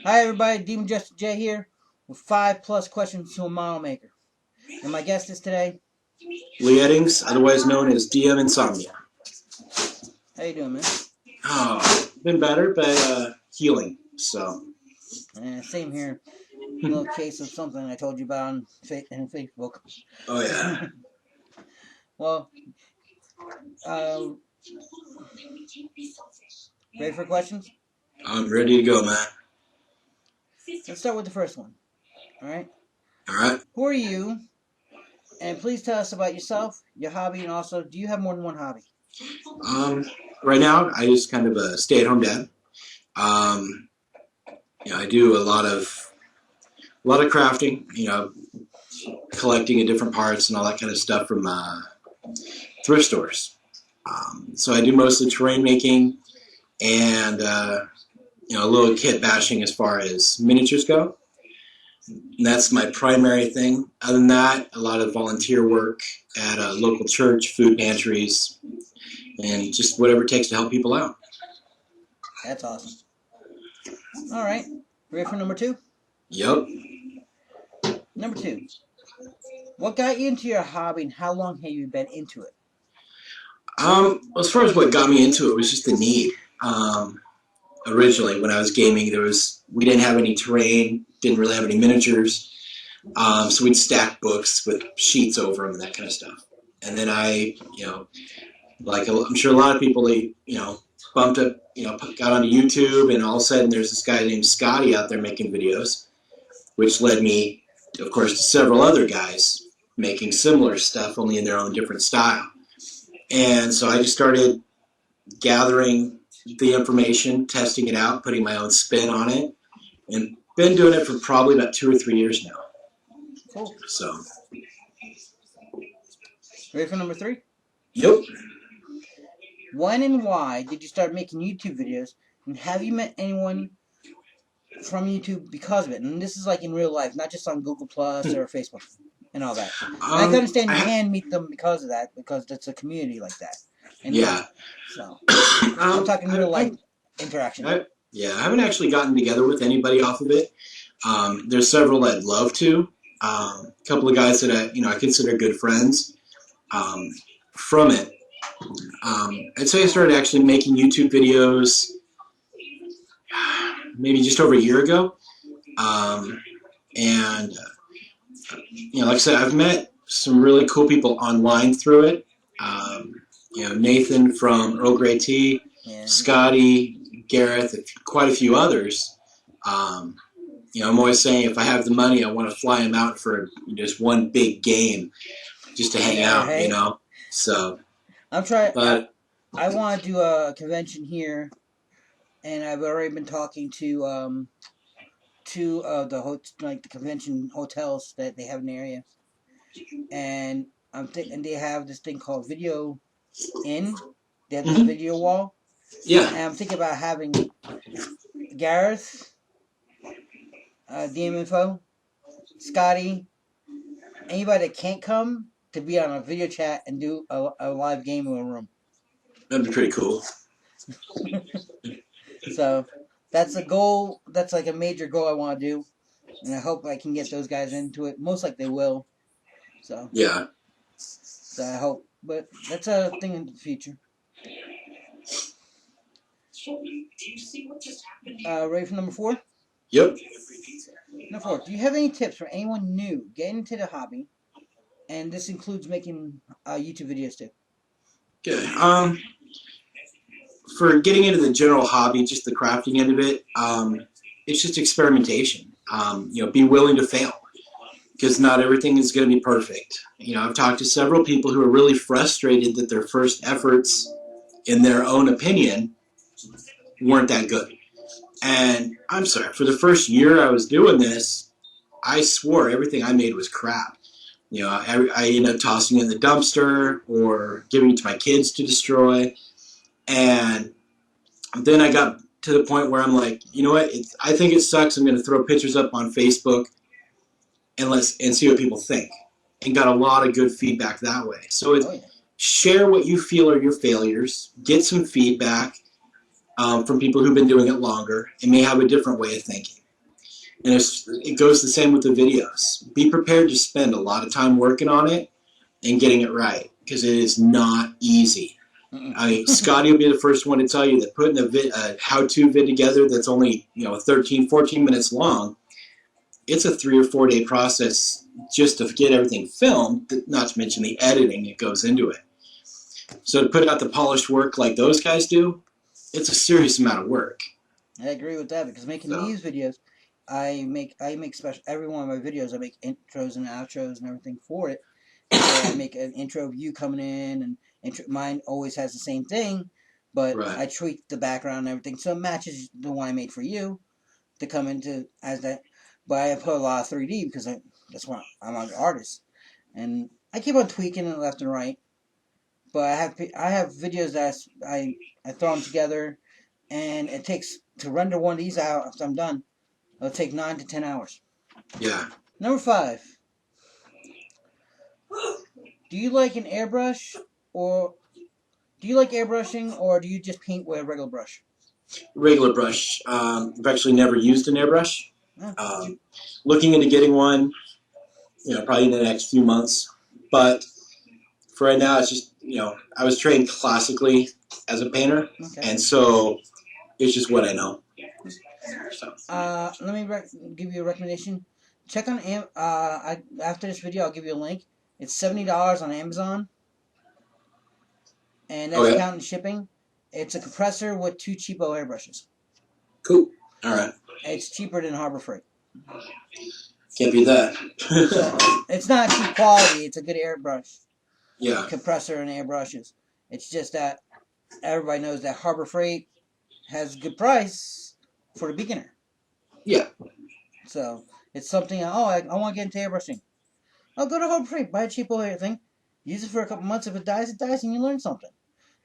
Hi everybody, DMJ here with 5+ questions to a model maker. And my guest is today Lee Eddings, otherwise known as DM Insomnia. How you doing, man? Oh, been better, but healing, so. Same here. A little case of something I told you about on Facebook. Oh, yeah. Well, ready for questions? I'm ready to go, man. Let's start with the first one. Alright? Alright. Who are you? And please tell us about yourself, your hobby, and also, do you have more than one hobby? Right now, I just kind of a stay-at-home dad. I do a lot of crafting, collecting of different parts and all that kind of stuff from thrift stores. So I do mostly terrain making and, a little kit bashing as far as miniatures go. And that's my primary thing. Other than that, a lot of volunteer work at a local church, food pantries, and just whatever it takes to help people out. That's awesome. All right. Ready for number 2? Yep. Number 2. What got you into your hobby and how long have you been into it? As far as what got me into it was just the need. Originally, when I was gaming, we didn't have any terrain, didn't really have any miniatures, so we'd stack books with sheets over them and that kind of stuff. And then I, like I'm sure a lot of people, bumped up, got onto YouTube, and all of a sudden there's this guy named Scotty out there making videos, which led me, of course, to several other guys making similar stuff, only in their own different style. And so I just started gathering the information, testing it out, putting my own spin on it, and been doing it for probably about 2 or 3 years now. Cool. So. Ready for number 3? Yep. When and why did you start making YouTube videos, and have you met anyone from YouTube because of it? And this is like in real life, not just on Google Plus or Facebook and all that. I can understand you can meet them because of that, because it's a community like that. And yeah. So I'm talking real life interaction. I haven't actually gotten together with anybody off of it. There's several I'd love to. A couple of guys that I consider good friends from it. I'd say I started actually making YouTube videos maybe just over a year ago. Like I said, I've met some really cool people online through it. Nathan from Earl Tea, Scotty, Gareth, quite a few others. I'm always saying if I have the money, I want to fly them out for just one big game, just to hang out, So I'm trying. But I want to do a convention here, and I've already been talking to the convention hotels that they have in the area, and and they have this thing called Video In. They have this video wall. Yeah. And I'm thinking about having Gareth, DM Info, Scotty, anybody that can't come to be on a video chat and do a live game in a room. That'd be pretty cool. So that's a goal. That's like a major goal I want to do, and I hope I can get those guys into it. Most likely they will. So yeah. So I hope, but that's a thing in the future. Ready for number 4? Yep. Number 4. Do you have any tips for anyone new getting into the hobby? And this includes making YouTube videos too. Okay. For getting into the general hobby, just the crafting end of it, it's just experimentation. Be willing to fail, because not everything is going to be perfect. I've talked to several people who are really frustrated that their first efforts, in their own opinion, weren't that good. And I'm sorry, for the first year I was doing this, I swore everything I made was crap. I ended up tossing it in the dumpster or giving it to my kids to destroy. And then I got to the point where I'm like, you know what? I think it sucks. I'm going to throw pictures up on Facebook and see what people think. And got a lot of good feedback that way. So share what you feel are your failures. Get some feedback from people who've been doing it longer and may have a different way of thinking. And it goes the same with the videos. Be prepared to spend a lot of time working on it and getting it right, because it is not easy. Scotty will be the first one to tell you that putting a how-to vid together that's only 13, 14 minutes long, it's a 3 or 4 day process just to get everything filmed, not to mention the editing that goes into it. So to put out the polished work like those guys do, it's a serious amount of work. I agree with that, because making these videos, I make special every one of my videos. I make intros and outros and everything for it. So I make an intro of you coming in, and mine always has the same thing, but I tweak the background and everything so it matches the one I made for you to come into as that. But I put a lot of 3D because that's what I'm an artist, and I keep on tweaking it left and right. But I have videos that I throw them together, and it takes to render one of these out after I'm done. It'll take 9 to 10 hours. Yeah. Number 5. Do you like an airbrush, or do you like airbrushing, or do you just paint with a regular brush? Regular brush. I've actually never used an airbrush. Looking into getting one, probably in the next few months. But for right now, it's just, I was trained classically as a painter, and so it's just what I know. So. Let me give you a recommendation. Check on after this video, I'll give you a link. It's $70 on Amazon, and that's counting shipping. It's a compressor with 2 cheapo airbrushes. Cool. All right. It's cheaper than Harbor Freight. Can't beat that. So, it's not cheap quality. It's a good airbrush. Yeah. Compressor and airbrushes. It's just that everybody knows that Harbor Freight has a good price for the beginner. Yeah. So it's something. I want to get into airbrushing. I'll go to Harbor Freight, buy a cheapo thing, use it for a couple months. If it dies, and you learn something.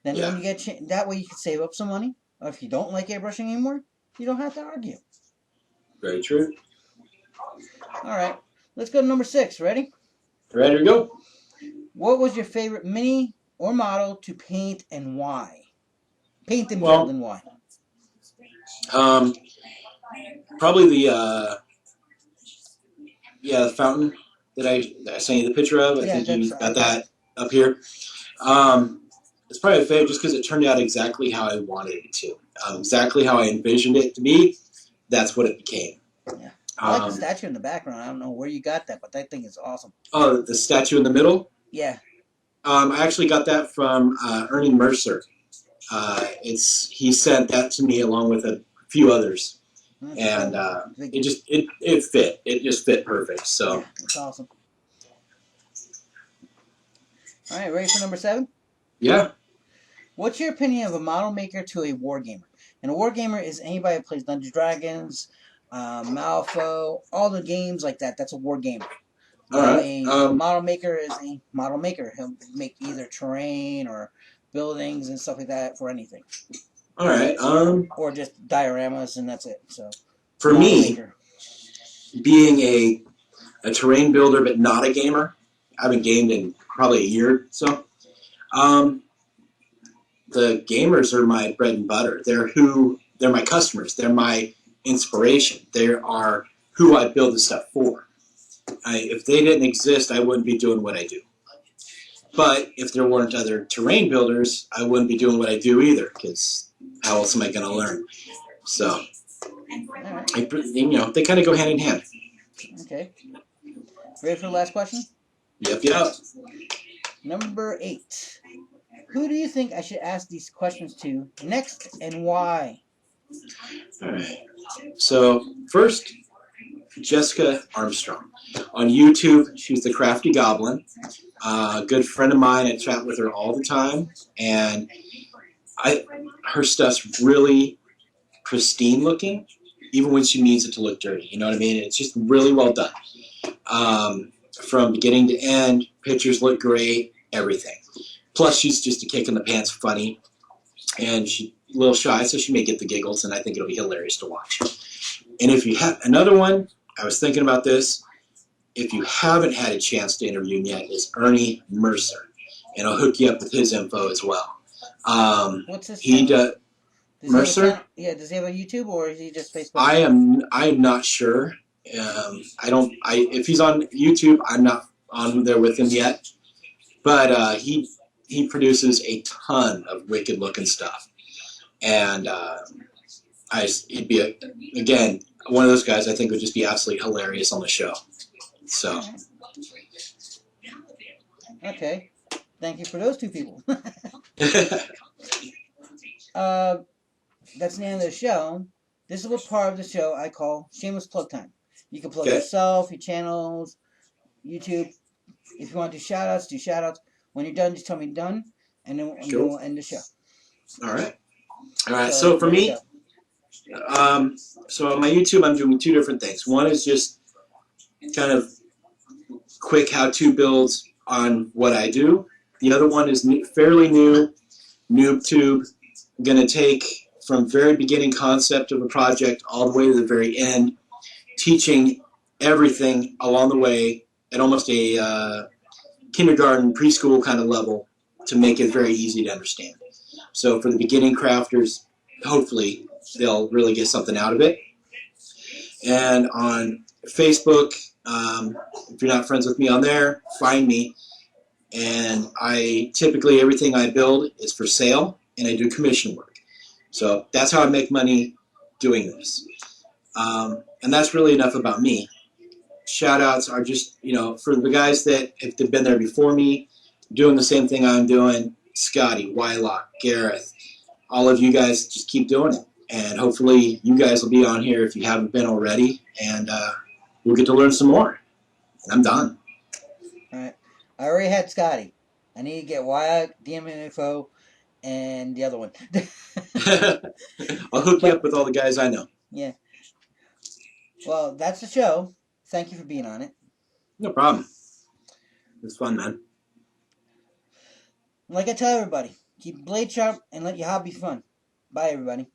Then when you get that way, you can save up some money. Or if you don't like airbrushing anymore, you don't have to argue. Very true. All right, let's go to number 6. Ready? Ready to go. What was your favorite mini or model to paint, and why? Paint and build, and why? Probably the fountain that I sent you the picture of. I think you got that up here. It's probably a favorite just because it turned out exactly how I wanted it to. Exactly how I envisioned it to be. That's what it became. Yeah. I like the statue in the background. I don't know where you got that, but that thing is awesome. Oh, the statue in the middle? Yeah. I actually got that from Ernie Mercer. He sent that to me along with a few others. And it fit. It just fit perfect. So yeah, it's awesome. All right, ready for number 7? Yeah. What's your opinion of a model maker to a wargamer? And a wargamer is anybody who plays Dungeons Dragons, Malifaux, all the games like that. That's a wargamer. A model maker is a model maker. He'll make either terrain or buildings and stuff like that for anything. All right. Or just dioramas, and that's it. So for me, being a terrain builder but not a gamer, I haven't gamed in probably a year or so. The gamers are my bread and butter. They're my customers. They're my inspiration. They are who I build the stuff for. If they didn't exist, I wouldn't be doing what I do. But if there weren't other terrain builders, I wouldn't be doing what I do either, because how else am I going to learn? So, they kind of go hand in hand. Okay. Ready for the last question? Yep. Number 8. Who do you think I should ask these questions to next, and why? All right. So, first, Jessica Armstrong. On YouTube, she's the Crafty Goblin. A good friend of mine. I chat with her all the time, and her stuff's really pristine looking, even when she needs it to look dirty. You know what I mean? It's just really well done. From beginning to end, pictures look great, everything. Plus, she's just a kick in the pants funny, and she's a little shy, so she may get the giggles, and I think it'll be hilarious to watch. And if you have another one, I was thinking about this. If you haven't had a chance to interview him yet, is Ernie Mercer, and I'll hook you up with his info as well. What's his he does Mercer? Does he have a YouTube, or is he just Facebook? I am not sure. If he's on YouTube, I'm not on there with him yet. But he produces a ton of wicked looking stuff, and he'd be again one of those guys I think would just be absolutely hilarious on the show. So. Okay. Thank you for those two people. That's the end of the show. This is what part of the show I call Shameless Plug Time. You can plug yourself, your channels, YouTube. If you want to do shout-outs, do shout-outs. When you're done, just tell me done, and then we'll end the show. All right. So for me, so on my YouTube, I'm doing 2 different things. One is just kind of quick how-to builds on what I do. The other one is fairly new, NoobTube. I'm going to take from very beginning concept of a project all the way to the very end, teaching everything along the way at almost a kindergarten, preschool kind of level to make it very easy to understand. So for the beginning crafters, hopefully they'll really get something out of it. And on Facebook, if you're not friends with me on there, find me. And typically everything I build is for sale, and I do commission work. So that's how I make money doing this. And that's really enough about me. Shout-outs are just, for the guys that have been there before me, doing the same thing I'm doing, Scotty, Wylock, Gareth, all of you guys just keep doing it. And hopefully you guys will be on here if you haven't been already, and we'll get to learn some more. And I'm done. All right. I already had Scotty. I need to get Wylock, DMG Info, and the other one. I'll hook you up with all the guys I know. Yeah. Well, that's the show. Thank you for being on it. No problem. It's fun, man. Like I tell everybody, keep blade sharp and let your hobby fun. Bye, everybody.